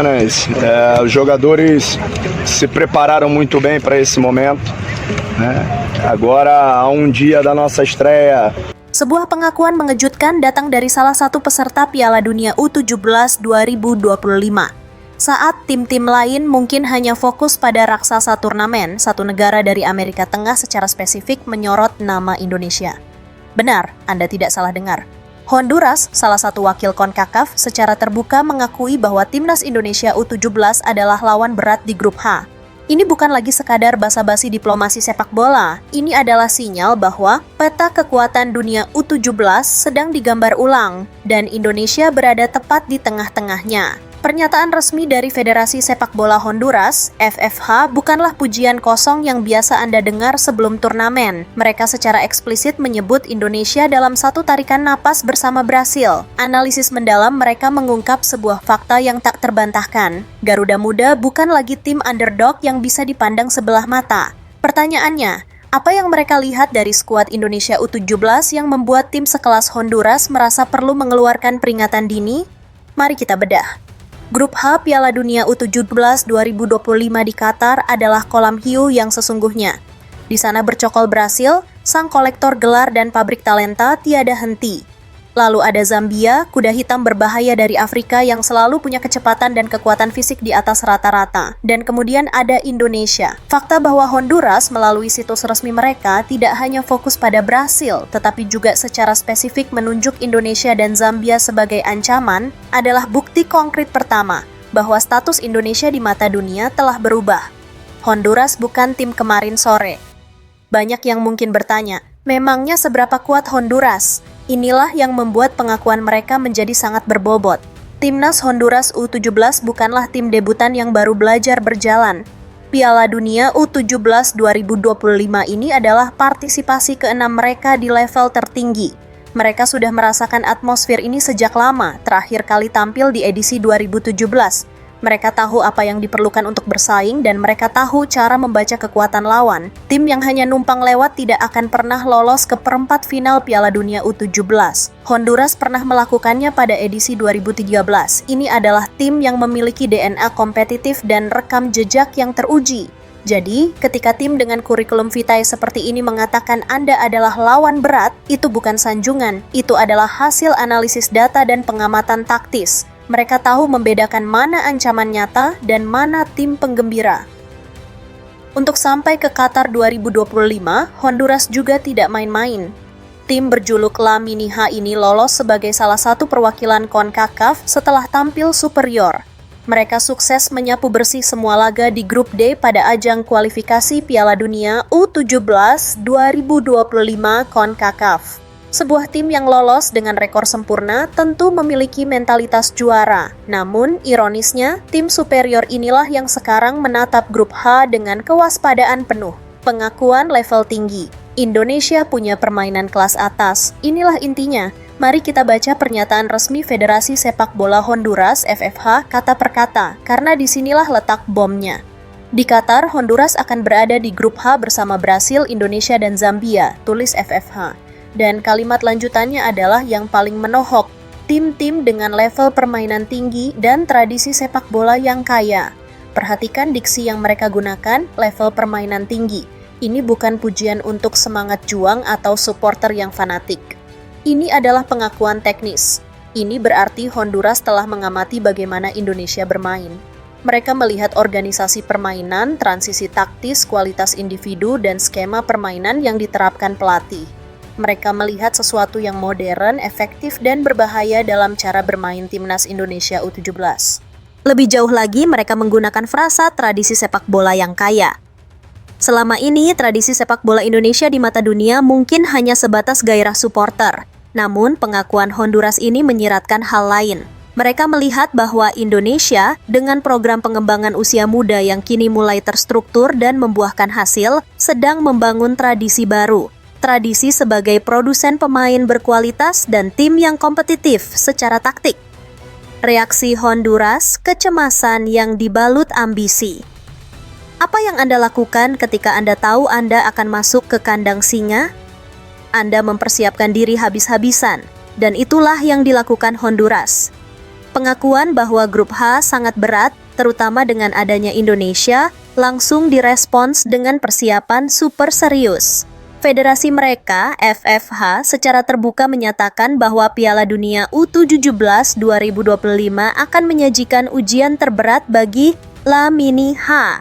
Os jogadores se prepararam muito bem para esse momento, né? Agora, a dia da nossa estreia. Sebuah pengakuan mengejutkan datang dari salah satu peserta Piala Dunia U17 2025. Saat tim-tim lain mungkin hanya fokus pada raksasa turnamen, satu negara dari Amerika Tengah secara spesifik menyorot nama Indonesia. Benar, Anda tidak salah dengar. Honduras, salah satu wakil CONCACAF, secara terbuka mengakui bahwa timnas Indonesia U17 adalah lawan berat di grup H. Ini bukan lagi sekadar basa-basi diplomasi sepak bola. Ini adalah sinyal bahwa peta kekuatan dunia U17 sedang digambar ulang dan Indonesia berada tepat di tengah-tengahnya. Pernyataan resmi dari Federasi Sepak Bola Honduras, FFH, bukanlah pujian kosong yang biasa Anda dengar sebelum turnamen. Mereka secara eksplisit menyebut Indonesia dalam satu tarikan napas bersama Brasil. Analisis mendalam mereka mengungkap sebuah fakta yang tak terbantahkan. Garuda Muda bukan lagi tim underdog yang bisa dipandang sebelah mata. Pertanyaannya, apa yang mereka lihat dari skuad Indonesia U17 yang membuat tim sekelas Honduras merasa perlu mengeluarkan peringatan dini? Mari kita bedah. Grup H Piala Dunia U17 2025 di Qatar adalah kolam hiu yang sesungguhnya. Di sana bercokol Brasil, sang kolektor gelar dan pabrik talenta tiada henti. Lalu ada Zambia, kuda hitam berbahaya dari Afrika yang selalu punya kecepatan dan kekuatan fisik di atas rata-rata. Dan kemudian ada Indonesia. Fakta bahwa Honduras melalui situs resmi mereka tidak hanya fokus pada Brasil, tetapi juga secara spesifik menunjuk Indonesia dan Zambia sebagai ancaman adalah bukti konkret pertama bahwa status Indonesia di mata dunia telah berubah. Honduras bukan tim kemarin sore. Banyak yang mungkin bertanya, memangnya seberapa kuat Honduras? Inilah yang membuat pengakuan mereka menjadi sangat berbobot. Timnas Honduras U17 bukanlah tim debutan yang baru belajar berjalan. Piala Dunia U17 2025 ini adalah partisipasi ke-6 mereka di level tertinggi. Mereka sudah merasakan atmosfer ini sejak lama, terakhir kali tampil di edisi 2017. Mereka tahu apa yang diperlukan untuk bersaing dan mereka tahu cara membaca kekuatan lawan. Tim yang hanya numpang lewat tidak akan pernah lolos ke perempat final Piala Dunia U17. Honduras pernah melakukannya pada edisi 2013. Ini adalah tim yang memiliki DNA kompetitif dan rekam jejak yang teruji. Jadi, ketika tim dengan kurikulum vitae seperti ini mengatakan Anda adalah lawan berat, itu bukan sanjungan. Itu adalah hasil analisis data dan pengamatan taktis. Mereka tahu membedakan mana ancaman nyata dan mana tim penggembira. Untuk sampai ke Qatar 2025, Honduras juga tidak main-main. Tim berjuluk La Mini H ini lolos sebagai salah satu perwakilan CONCACAF setelah tampil superior. Mereka sukses menyapu bersih semua laga di grup D pada ajang kualifikasi Piala Dunia U17 2025 CONCACAF. Sebuah tim yang lolos dengan rekor sempurna tentu memiliki mentalitas juara. Namun, ironisnya, tim superior inilah yang sekarang menatap grup H dengan kewaspadaan penuh. Pengakuan level tinggi. Indonesia punya permainan kelas atas. Inilah intinya. Mari kita baca pernyataan resmi Federasi Sepak Bola Honduras FFH kata per kata, karena disinilah letak bomnya. Di Qatar, Honduras akan berada di grup H bersama Brasil, Indonesia, dan Zambia, tulis FFH. Dan kalimat lanjutannya adalah yang paling menohok, tim-tim dengan level permainan tinggi dan tradisi sepak bola yang kaya. Perhatikan diksi yang mereka gunakan, level permainan tinggi. Ini bukan pujian untuk semangat juang atau supporter yang fanatik. Ini adalah pengakuan teknis. Ini berarti Honduras telah mengamati bagaimana Indonesia bermain. Mereka melihat organisasi permainan, transisi taktis, kualitas individu, dan skema permainan yang diterapkan pelatih. Mereka melihat sesuatu yang modern, efektif, dan berbahaya dalam cara bermain timnas Indonesia U17. Lebih jauh lagi, mereka menggunakan frasa tradisi sepak bola yang kaya. Selama ini, tradisi sepak bola Indonesia di mata dunia mungkin hanya sebatas gairah supporter. Namun, pengakuan Honduras ini menyiratkan hal lain. Mereka melihat bahwa Indonesia, dengan program pengembangan usia muda yang kini mulai terstruktur dan membuahkan hasil, sedang membangun tradisi baru. Tradisi sebagai produsen pemain berkualitas dan tim yang kompetitif secara taktik. Reaksi Honduras, kecemasan yang dibalut ambisi. Apa yang Anda lakukan ketika Anda tahu Anda akan masuk ke kandang singa? Anda mempersiapkan diri habis-habisan, dan itulah yang dilakukan Honduras. Pengakuan bahwa grup H sangat berat, terutama dengan adanya Indonesia, langsung direspons dengan persiapan super serius. Federasi mereka, FFH, secara terbuka menyatakan bahwa Piala Dunia U17 2025 akan menyajikan ujian terberat bagi La Mini H.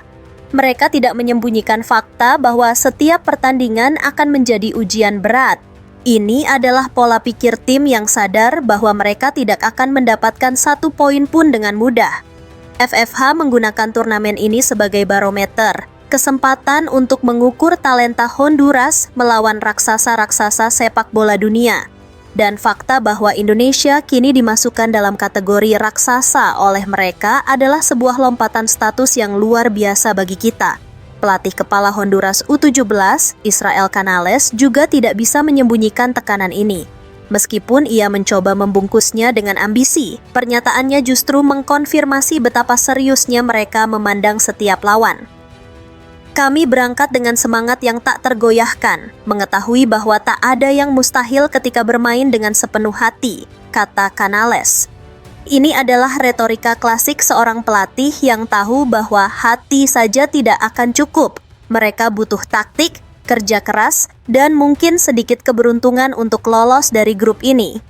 Mereka tidak menyembunyikan fakta bahwa setiap pertandingan akan menjadi ujian berat. Ini adalah pola pikir tim yang sadar bahwa mereka tidak akan mendapatkan 1 poin pun dengan mudah. FFH menggunakan turnamen ini sebagai barometer, kesempatan untuk mengukur talenta Honduras melawan raksasa-raksasa sepak bola dunia. Dan fakta bahwa Indonesia kini dimasukkan dalam kategori raksasa oleh mereka adalah sebuah lompatan status yang luar biasa bagi kita. Pelatih kepala Honduras U17, Israel Canales, juga tidak bisa menyembunyikan tekanan ini. Meskipun ia mencoba membungkusnya dengan ambisi, pernyataannya justru mengkonfirmasi betapa seriusnya mereka memandang setiap lawan. Kami berangkat dengan semangat yang tak tergoyahkan, mengetahui bahwa tak ada yang mustahil ketika bermain dengan sepenuh hati, kata Canales. Ini adalah retorika klasik seorang pelatih yang tahu bahwa hati saja tidak akan cukup. Mereka butuh taktik, kerja keras, dan mungkin sedikit keberuntungan untuk lolos dari grup ini.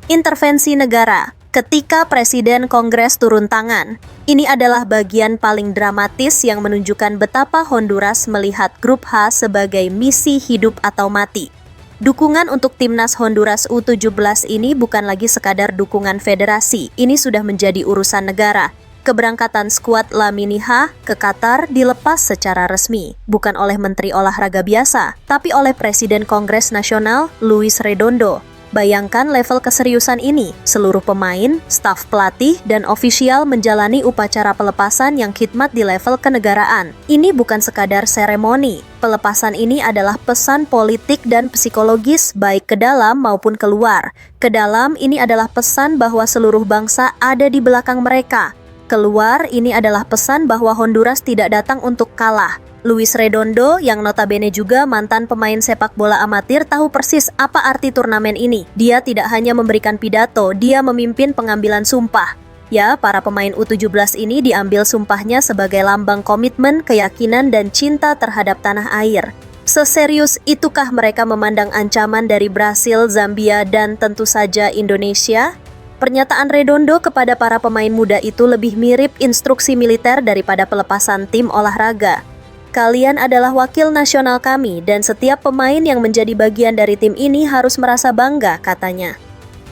Intervensi negara. Ketika Presiden Kongres turun tangan, ini adalah bagian paling dramatis yang menunjukkan betapa Honduras melihat grup H sebagai misi hidup atau mati. Dukungan untuk timnas Honduras U17 ini bukan lagi sekadar dukungan federasi, ini sudah menjadi urusan negara. Keberangkatan skuad La Mini H ke Qatar dilepas secara resmi, bukan oleh Menteri Olahraga biasa, tapi oleh Presiden Kongres Nasional, Luis Redondo. Bayangkan level keseriusan ini, seluruh pemain, staf pelatih, dan ofisial menjalani upacara pelepasan yang khidmat di level kenegaraan. Ini bukan sekadar seremoni. Pelepasan ini adalah pesan politik dan psikologis baik ke dalam maupun keluar. Ke dalam ini adalah pesan bahwa seluruh bangsa ada di belakang mereka. Keluar ini adalah pesan bahwa Honduras tidak datang untuk kalah. Luis Redondo, yang notabene juga mantan pemain sepak bola amatir, tahu persis apa arti turnamen ini. Dia tidak hanya memberikan pidato, dia memimpin pengambilan sumpah. Ya, para pemain U17 ini diambil sumpahnya sebagai lambang komitmen, keyakinan, dan cinta terhadap tanah air. Seserius itukah mereka memandang ancaman dari Brasil, Zambia, dan tentu saja Indonesia? Pernyataan Redondo kepada para pemain muda itu lebih mirip instruksi militer daripada pelepasan tim olahraga. Kalian adalah wakil nasional kami dan setiap pemain yang menjadi bagian dari tim ini harus merasa bangga, katanya.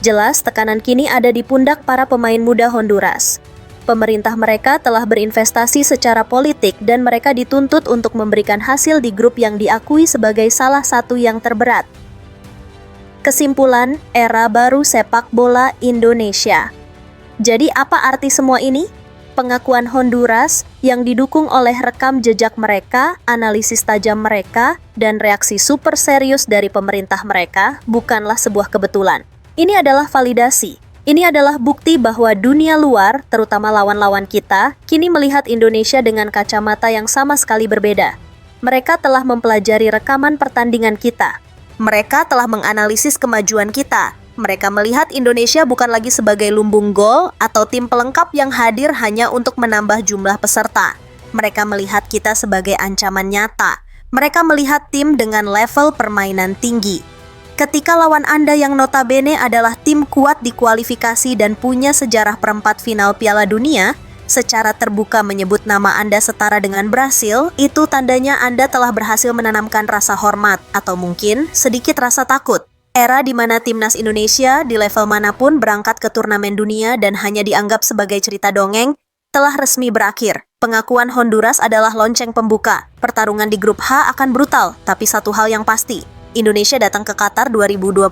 Jelas tekanan kini ada di pundak para pemain muda Honduras. Pemerintah mereka telah berinvestasi secara politik dan mereka dituntut untuk memberikan hasil di grup yang diakui sebagai salah satu yang terberat. Kesimpulan, era baru sepak bola Indonesia. Jadi apa arti semua ini? Pengakuan Honduras yang didukung oleh rekam jejak mereka, analisis tajam mereka, dan reaksi super serius dari pemerintah mereka bukanlah sebuah kebetulan. Ini adalah validasi. Ini adalah bukti bahwa dunia luar, terutama lawan-lawan kita, kini melihat Indonesia dengan kacamata yang sama sekali berbeda. Mereka telah mempelajari rekaman pertandingan kita. Mereka telah menganalisis kemajuan kita. Mereka melihat Indonesia bukan lagi sebagai lumbung gol atau tim pelengkap yang hadir hanya untuk menambah jumlah peserta. Mereka melihat kita sebagai ancaman nyata. Mereka melihat tim dengan level permainan tinggi. Ketika lawan Anda yang notabene adalah tim kuat di kualifikasi dan punya sejarah perempat final Piala Dunia, secara terbuka menyebut nama Anda setara dengan Brasil, itu tandanya Anda telah berhasil menanamkan rasa hormat atau mungkin sedikit rasa takut. Era di mana timnas Indonesia di level manapun berangkat ke turnamen dunia dan hanya dianggap sebagai cerita dongeng, telah resmi berakhir. Pengakuan Honduras adalah lonceng pembuka. Pertarungan di grup H akan brutal, tapi satu hal yang pasti, Indonesia datang ke Qatar 2025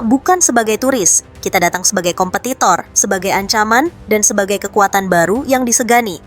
bukan sebagai turis. Kita datang sebagai kompetitor, sebagai ancaman, dan sebagai kekuatan baru yang disegani.